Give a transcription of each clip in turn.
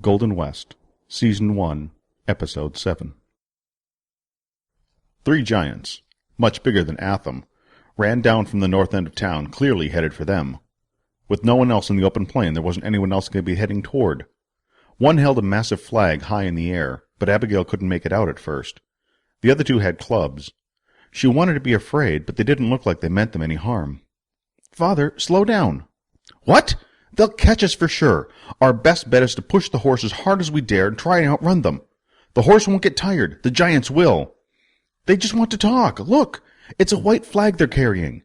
Golden West, Season 1, Episode 7. 3 giants, much bigger than Atham, ran down from the north end of town, clearly headed for them. With no one else in the open plain, there wasn't anyone else going to be heading toward. One held a massive flag high in the air, but Abigail couldn't make it out at first. The other 2 had clubs. She wanted to be afraid, but they didn't look like they meant them any harm. "Father, slow down." "What? They'll catch us for sure. Our best bet is to push the horse as hard as we dare and try and outrun them. The horse won't get tired. The giants will." "They just want to talk. Look, it's a white flag they're carrying."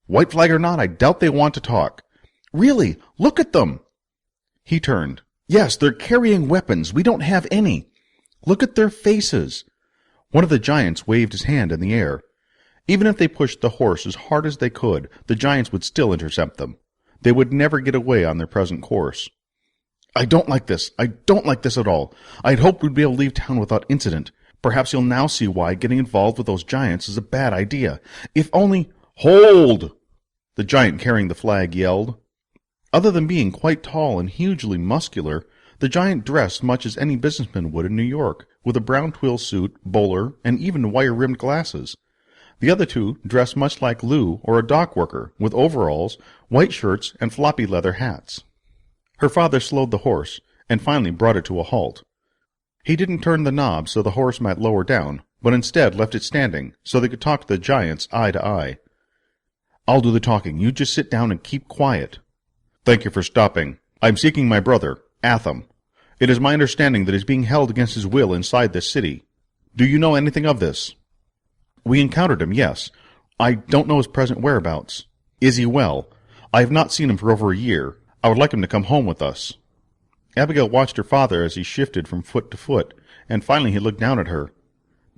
"White flag or not, I doubt they want to talk." "Really, look at them." He turned. "Yes, they're carrying weapons. We don't have any. Look at their faces." One of the giants waved his hand in the air. Even if they pushed the horse as hard as they could, the giants would still intercept them. They would never get away on their present course. "I don't like this. I don't like this at all. I'd hoped we'd be able to leave town without incident. Perhaps you'll now see why getting involved with those giants is a bad idea. If only—" "Hold!" the giant carrying the flag yelled. Other than being quite tall and hugely muscular, the giant dressed much as any businessman would in New York, with a brown twill suit, bowler, and even wire-rimmed glasses. The other 2 dressed much like Lou or a dock worker, with overalls, white shirts, and floppy leather hats. Her father slowed the horse, and finally brought it to a halt. He didn't turn the knob so the horse might lower down, but instead left it standing so they could talk to the giants eye to eye. "I'll do the talking. You just sit down and keep quiet." "Thank you for stopping. I'm seeking my brother, Atham. It is my understanding that he is being held against his will inside this city. Do you know anything of this?" "We encountered him, yes. I don't know his present whereabouts." "Is he well?" "I have not seen him for over a year. I would like him to come home with us." Abigail watched her father as he shifted from foot to foot, and finally he looked down at her.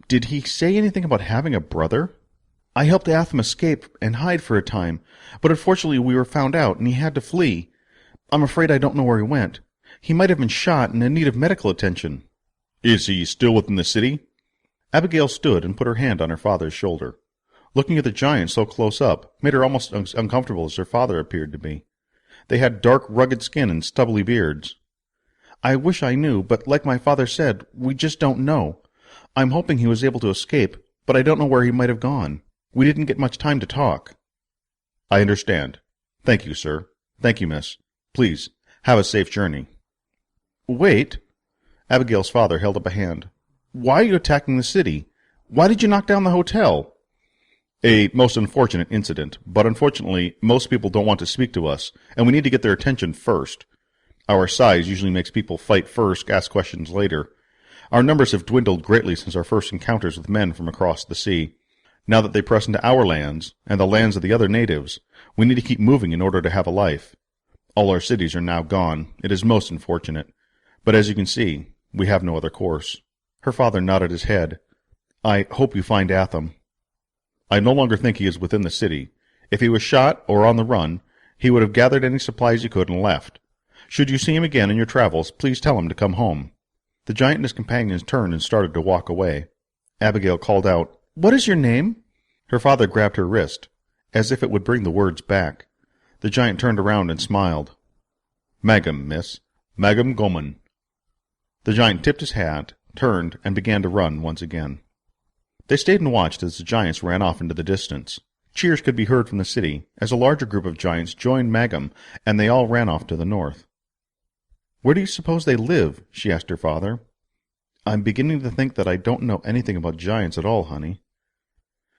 "Did he say anything about having a brother?" "I helped Atham escape and hide for a time, but unfortunately we were found out, and he had to flee. I'm afraid I don't know where he went. He might have been shot and in need of medical attention." "Is he still within the city?" Abigail stood and put her hand on her father's shoulder. Looking at the giant so close up made her almost as uncomfortable as her father appeared to be. They had dark, rugged skin and stubbly beards. "I wish I knew, but like my father said, we just don't know. I'm hoping he was able to escape, but I don't know where he might have gone. We didn't get much time to talk." "I understand. Thank you, sir. Thank you, miss. Please, have a safe journey." "Wait." Abigail's father held up a hand. "Why are you attacking the city? Why did you knock down the hotel?" "A most unfortunate incident, but unfortunately most people don't want to speak to us, and we need to get their attention first. Our size usually makes people fight first, ask questions later. Our numbers have dwindled greatly since our first encounters with men from across the sea. Now that they press into our lands, and the lands of the other natives, we need to keep moving in order to have a life. All our cities are now gone. It is most unfortunate. But as you can see, we have no other course." Her father nodded his head. "I hope you find Atham." "I no longer think he is within the city. If he was shot or on the run, he would have gathered any supplies he could and left. Should you see him again in your travels, please tell him to come home." The giant and his companions turned and started to walk away. Abigail called out, "What is your name?" Her father grabbed her wrist, as if it would bring the words back. The giant turned around and smiled. "Magam, miss. Magam Goman." The giant tipped his hat, turned, and began to run once again. They stayed and watched as the giants ran off into the distance. Cheers could be heard from the city, as a larger group of giants joined Magam, and they all ran off to the north. "Where do you suppose they live?" she asked her father. "I'm beginning to think that I don't know anything about giants at all, honey."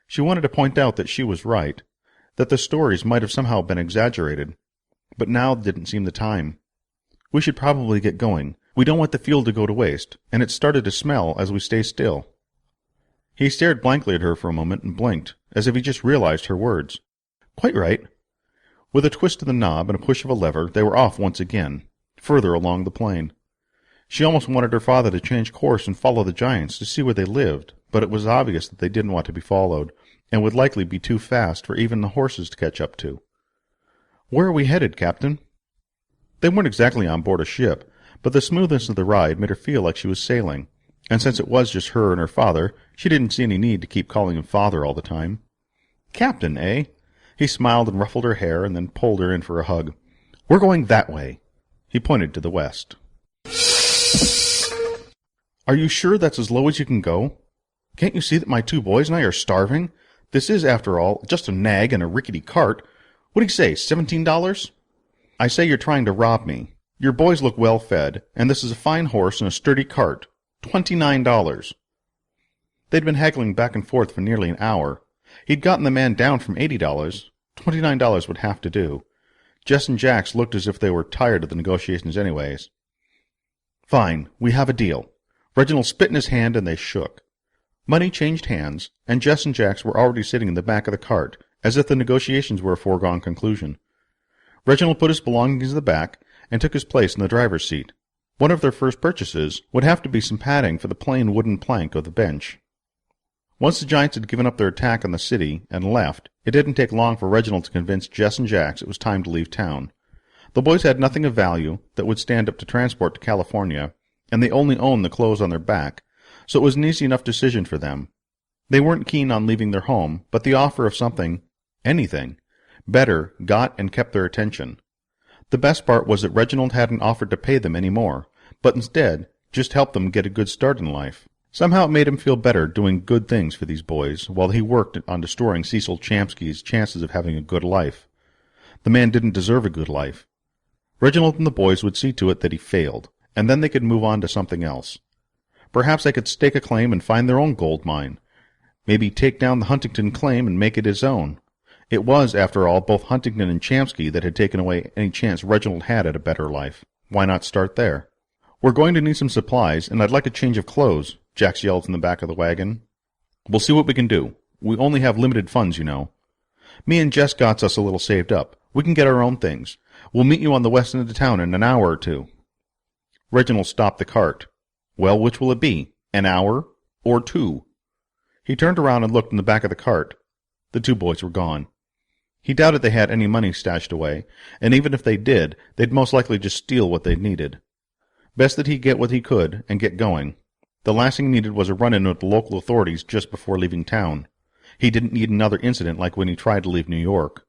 She wanted to point out that she was right, that the stories might have somehow been exaggerated, but now didn't seem the time. "We should probably get going. We don't want the fuel to go to waste, and it's started to smell as we stay still." He stared blankly at her for a moment and blinked, as if he just realized her words. "Quite right." With a twist of the knob and a push of a lever, they were off once again, further along the plain. She almost wanted her father to change course and follow the giants to see where they lived, but it was obvious that they didn't want to be followed, and would likely be too fast for even the horses to catch up to. "Where are we headed, Captain?" They weren't exactly on board a ship, but the smoothness of the ride made her feel like she was sailing, and since it was just her and her father, she didn't see any need to keep calling him father all the time. "Captain, eh?" He smiled and ruffled her hair and then pulled her in for a hug. "We're going that way." He pointed to the west. Are you sure that's as low as you can go? Can't you see that my 2 boys and I are starving? This is, after all, just a nag and a rickety cart. What do you say, $17? I say you're trying to rob me. Your boys look well fed, and this is a fine horse and a sturdy cart. $29. They'd been haggling back and forth for nearly an hour. He'd gotten the man down from $80. $29 would have to do. Jess and Jax looked as if they were tired of the negotiations anyways. Fine, we have a deal. Reginald spit in his hand and they shook. Money changed hands, and Jess and Jax were already sitting in the back of the cart, as if the negotiations were a foregone conclusion. Reginald put his belongings in the back and took his place in the driver's seat. One of their first purchases would have to be some padding for the plain wooden plank of the bench. Once the Giants had given up their attack on the city and left, it didn't take long for Reginald to convince Jess and Jax it was time to leave town. The boys had nothing of value that would stand up to transport to California, and they only owned the clothes on their back, so it was an easy enough decision for them. They weren't keen on leaving their home, but the offer of something, anything, better got and kept their attention. The best part was that Reginald hadn't offered to pay them any more, but instead just helped them get a good start in life. Somehow it made him feel better doing good things for these boys while he worked on destroying Cecil Champsky's chances of having a good life. The man didn't deserve a good life. Reginald and the boys would see to it that he failed, and then they could move on to something else. Perhaps they could stake a claim and find their own gold mine. Maybe take down the Huntington claim and make it his own. It was, after all, both Huntington and Champsky that had taken away any chance Reginald had at a better life. Why not start there? We're going to need some supplies, and I'd like a change of clothes, Jax yelled from the back of the wagon. We'll see what we can do. We only have limited funds, you know. Me and Jess got us a little saved up. We can get our own things. We'll meet you on the west end of town in an hour or 2. Reginald stopped the cart. Well, which will it be? An hour or 2? He turned around and looked in the back of the cart. The 2 boys were gone. He doubted they had any money stashed away, and even if they did, they'd most likely just steal what they needed. Best that he get what he could and get going. The last thing he needed was a run-in with the local authorities just before leaving town. He didn't need another incident like when he tried to leave New York.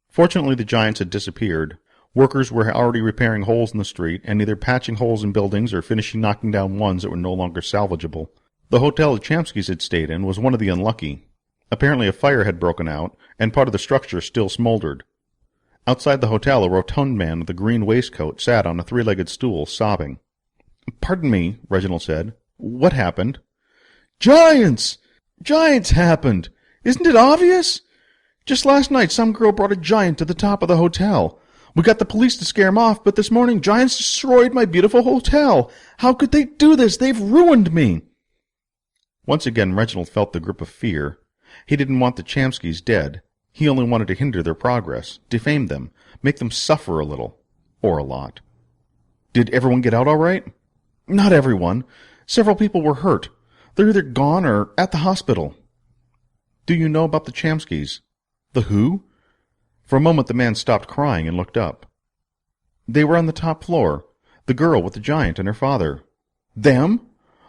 Fortunately, the Giants had disappeared. Workers were already repairing holes in the street and either patching holes in buildings or finishing knocking down ones that were no longer salvageable. The hotel the Champskys had stayed in was one of the unlucky. Apparently a fire had broken out, and part of the structure still smoldered. Outside the hotel, a rotund man with a green waistcoat sat on a 3-legged stool, sobbing. "Pardon me," Reginald said. "What happened?" "Giants! Giants happened! Isn't it obvious? Just last night some girl brought a giant to the top of the hotel. We got the police to scare him off, but this morning giants destroyed my beautiful hotel. How could they do this? They've ruined me." Once again Reginald felt the grip of fear. He didn't want the Champskys dead. He only wanted to hinder their progress, defame them, make them suffer a little, or a lot. "Did everyone get out all right?" "Not everyone. Several people were hurt. They're either gone or at the hospital." "Do you know about the Champskys?" "The who?" For a moment the man stopped crying and looked up. "They were on the top floor. The girl with the giant and her father." "Them?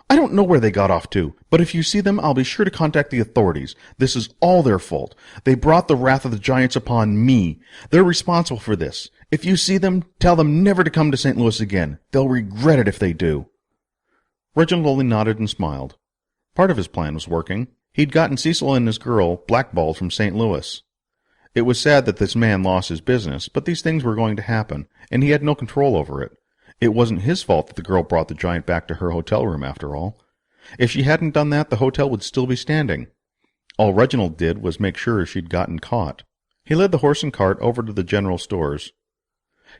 I don't know where they got off to, but if you see them, I'll be sure to contact the authorities. This is all their fault. They brought the wrath of the giants upon me. They're responsible for this. If you see them, tell them never to come to St. Louis again. They'll regret it if they do." Reginald only nodded and smiled. Part of his plan was working. He'd gotten Cecil and his girl blackballed from St. Louis. It was sad that this man lost his business, but these things were going to happen, and he had no control over it. It wasn't his fault that the girl brought the giant back to her hotel room, after all. If she hadn't done that, the hotel would still be standing. All Reginald did was make sure she'd gotten caught. He led the horse and cart over to the general stores.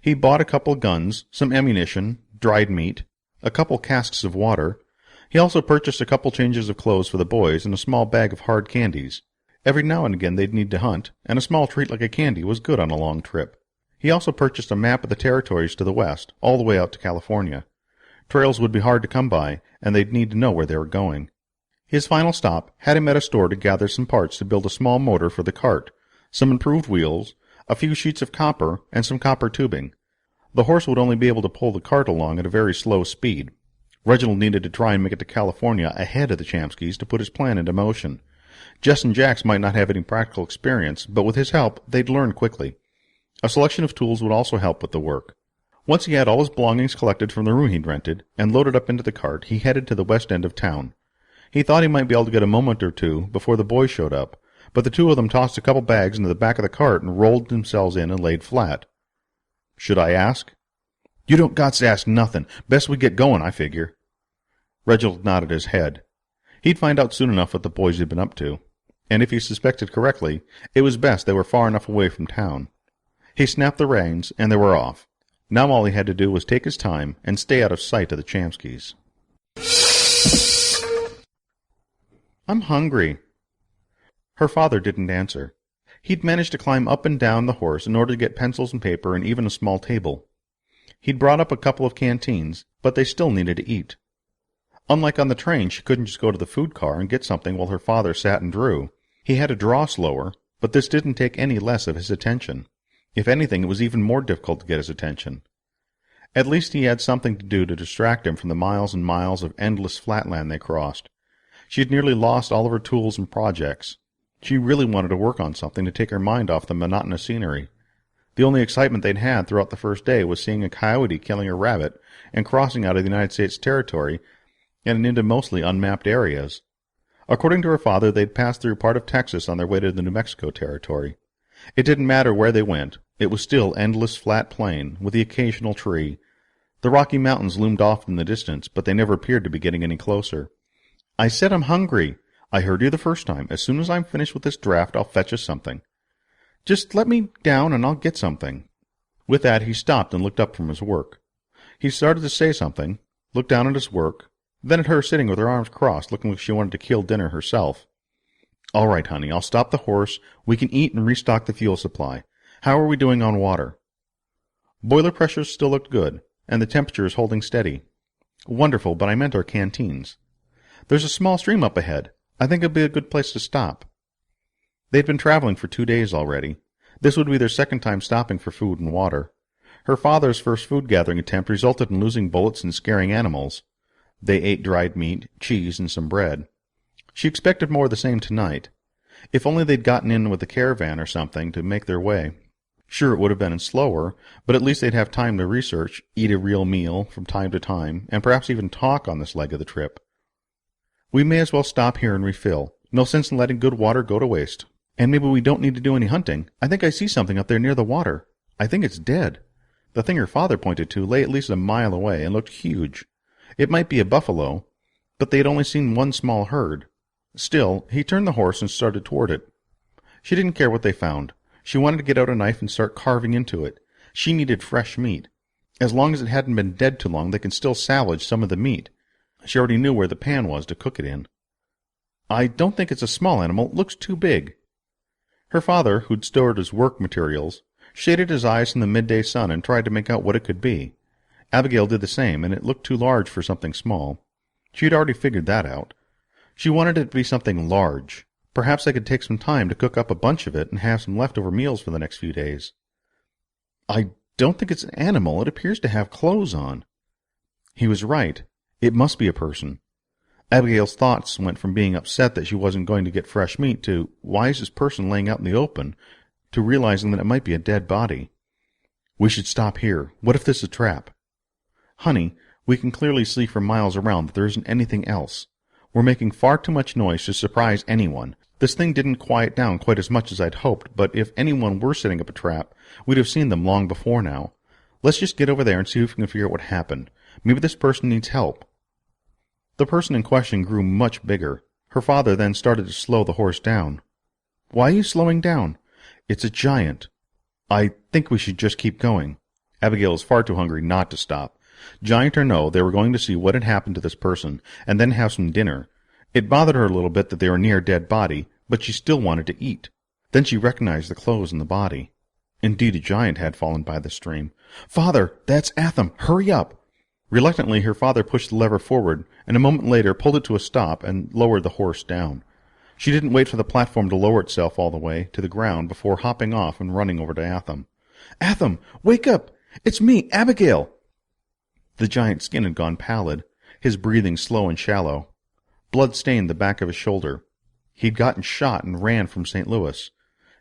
He bought a couple guns, some ammunition, dried meat, a couple casks of water. He also purchased a couple changes of clothes for the boys and a small bag of hard candies. Every now and again they'd need to hunt, and a small treat like a candy was good on a long trip. He also purchased a map of the territories to the west, all the way out to California. Trails would be hard to come by, and they'd need to know where they were going. His final stop had him at a store to gather some parts to build a small motor for the cart, some improved wheels, a few sheets of copper, and some copper tubing. The horse would only be able to pull the cart along at a very slow speed. Reginald needed to try and make it to California ahead of the Champskys to put his plan into motion. Jess and Jax might not have any practical experience, but with his help, they'd learn quickly. A selection of tools would also help with the work. Once he had all his belongings collected from the room he'd rented and loaded up into the cart, he headed to the west end of town. He thought he might be able to get a moment or two before the boys showed up, but the two of them tossed a couple bags into the back of the cart and rolled themselves in and laid flat. "Should I ask?" "You don't got to ask nothing. Best we get going, I figure." Reginald nodded his head. He'd find out soon enough what the boys had been up to, and if he suspected correctly, it was best they were far enough away from town. He snapped the reins, and they were off. Now all he had to do was take his time and stay out of sight of the Chamskys. "I'm hungry." Her father didn't answer. He'd managed to climb up and down the horse in order to get pencils and paper and even a small table. He'd brought up a couple of canteens, but they still needed to eat. Unlike on the train, she couldn't just go to the food car and get something while her father sat and drew. He had to draw slower, but this didn't take any less of his attention. If anything, it was even more difficult to get his attention. At least he had something to do to distract him from the miles and miles of endless flatland they crossed. She had nearly lost all of her tools and projects. She really wanted to work on something to take her mind off the monotonous scenery. The only excitement they'd had throughout the first day was seeing a coyote killing a rabbit and crossing out of the United States territory and into mostly unmapped areas. According to her father, they'd passed through part of Texas on their way to the New Mexico territory. It didn't matter where they went. It was still endless flat plain, with the occasional tree. The Rocky Mountains loomed off in the distance, but they never appeared to be getting any closer. "I said I'm hungry. I heard you the first time. As soon as I'm finished with this draft, I'll fetch us something. Just let me down and I'll get something." With that, he stopped and looked up from his work. He started to say something, looked down at his work, then at her sitting with her arms crossed, looking like she wanted to kill dinner herself. "All right, honey, I'll stop the horse. We can eat and restock the fuel supply. How are we doing on water?" "Boiler pressures still looked good, and the temperature is holding steady." "Wonderful, but I meant our canteens." "There's a small stream up ahead. I think it'll be a good place to stop." They'd been traveling for 2 days already. This would be their second time stopping for food and water. Her father's first food-gathering attempt resulted in losing bullets and scaring animals. They ate dried meat, cheese, and some bread. She expected more of the same tonight. If only they'd gotten in with a caravan or something to make their way. Sure, it would have been slower, but at least they'd have time to research, eat a real meal from time to time, and perhaps even talk on this leg of the trip. "We may as well stop here and refill. No sense in letting good water go to waste. And maybe we don't need to do any hunting. I think I see something up there near the water. I think it's dead." The thing her father pointed to lay at least a mile away and looked huge. It might be a buffalo, but they had only seen one small herd. Still, he turned the horse and started toward it. She didn't care what they found. She wanted to get out a knife and start carving into it. She needed fresh meat. As long as it hadn't been dead too long, they could still salvage some of the meat. She already knew where the pan was to cook it in. "I don't think it's a small animal. It looks too big." Her father, who'd stored his work materials, shaded his eyes from the midday sun and tried to make out what it could be. Abigail did the same, and it looked too large for something small. She had already figured that out. She wanted it to be something large. Perhaps they could take some time to cook up a bunch of it and have some leftover meals for the next few days. "I don't think it's an animal. It appears to have clothes on." He was right. It must be a person. Abigail's thoughts went from being upset that she wasn't going to get fresh meat to, why is this person laying out in the open, to realizing that it might be a dead body. "We should stop here. What if this is a trap?" "Honey, we can clearly see for miles around that there isn't anything else. We're making far too much noise to surprise anyone. This thing didn't quiet down quite as much as I'd hoped, but if anyone were setting up a trap, we'd have seen them long before now. Let's just get over there and see if we can figure out what happened. Maybe this person needs help." The person in question grew much bigger. Her father then started to slow the horse down. "Why are you slowing down?" "It's a giant." "I think we should just keep going." Abigail was far too hungry not to stop. Giant or no, they were going to see what had happened to this person, and then have some dinner. It bothered her a little bit that they were near a dead body, but she still wanted to eat. Then she recognized the clothes and the body. Indeed, a giant had fallen by the stream. "Father, that's Atham! Hurry up!" Reluctantly, her father pushed the lever forward, and a moment later pulled it to a stop and lowered the horse down. She didn't wait for the platform to lower itself all the way to the ground before hopping off and running over to Atham. "Atham, wake up! It's me, Abigail!" The giant's skin had gone pallid, his breathing slow and shallow. Blood stained the back of his shoulder. He'd gotten shot and ran from St. Louis.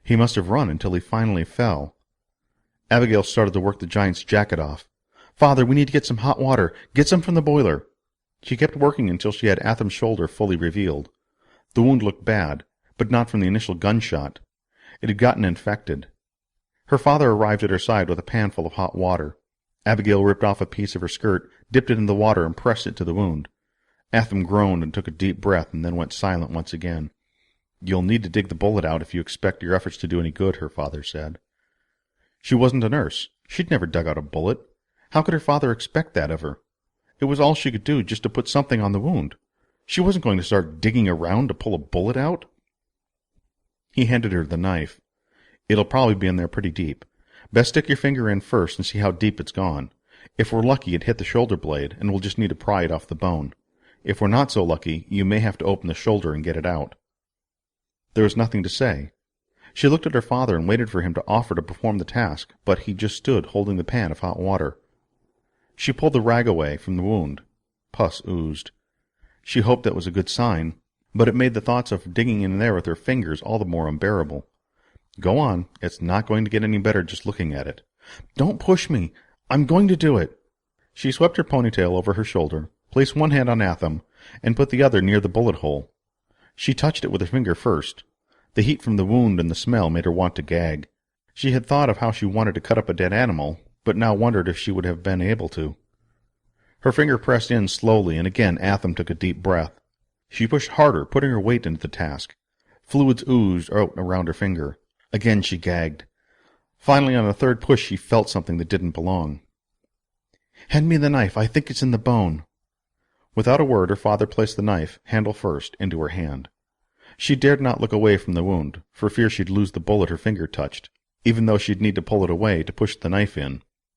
He must have run until he finally fell. Abigail started to work the giant's jacket off. "Father, we need to get some hot water. Get some from the boiler." She kept working until she had Atham's shoulder fully revealed. The wound looked bad, but not from the initial gunshot. It had gotten infected. Her father arrived at her side with a pan full of hot water. Abigail ripped off a piece of her skirt, dipped it in the water, and pressed it to the wound. Atham groaned and took a deep breath and then went silent once again. "You'll need to dig the bullet out if you expect your efforts to do any good," her father said. She wasn't a nurse. She'd never dug out a bullet. How could her father expect that of her? It was all she could do, just to put something on the wound. She wasn't going to start digging around to pull a bullet out. He handed her the knife. "It'll probably be in there pretty deep. Best stick your finger in first and see how deep it's gone. If we're lucky, it hit the shoulder blade, and we'll just need to pry it off the bone. If we're not so lucky, you may have to open the shoulder and get it out." There was nothing to say. She looked at her father and waited for him to offer to perform the task, but he just stood holding the pan of hot water. She pulled the rag away from the wound. Pus oozed. She hoped that was a good sign, but it made the thoughts of digging in there with her fingers all the more unbearable. "Go on. It's not going to get any better just looking at it." "Don't push me. I'm going to do it." She swept her ponytail over her shoulder, placed one hand on Atham, and put the other near the bullet hole. She touched it with her finger first. The heat from the wound and the smell made her want to gag. She had thought of how she wanted to cut up a dead animal, but now wondered if she would have been able to. Her finger pressed in slowly, and again Atham took a deep breath. She pushed harder, putting her weight into the task. Fluids oozed out around her finger. Again she gagged. Finally, on the third push, she felt something that didn't belong. "Hand me the knife. I think it's in the bone." Without a word, her father placed the knife, handle first, into her hand. She dared not look away from the wound, for fear she'd lose the bullet her finger touched, even though she'd need to pull it away to push the knife in.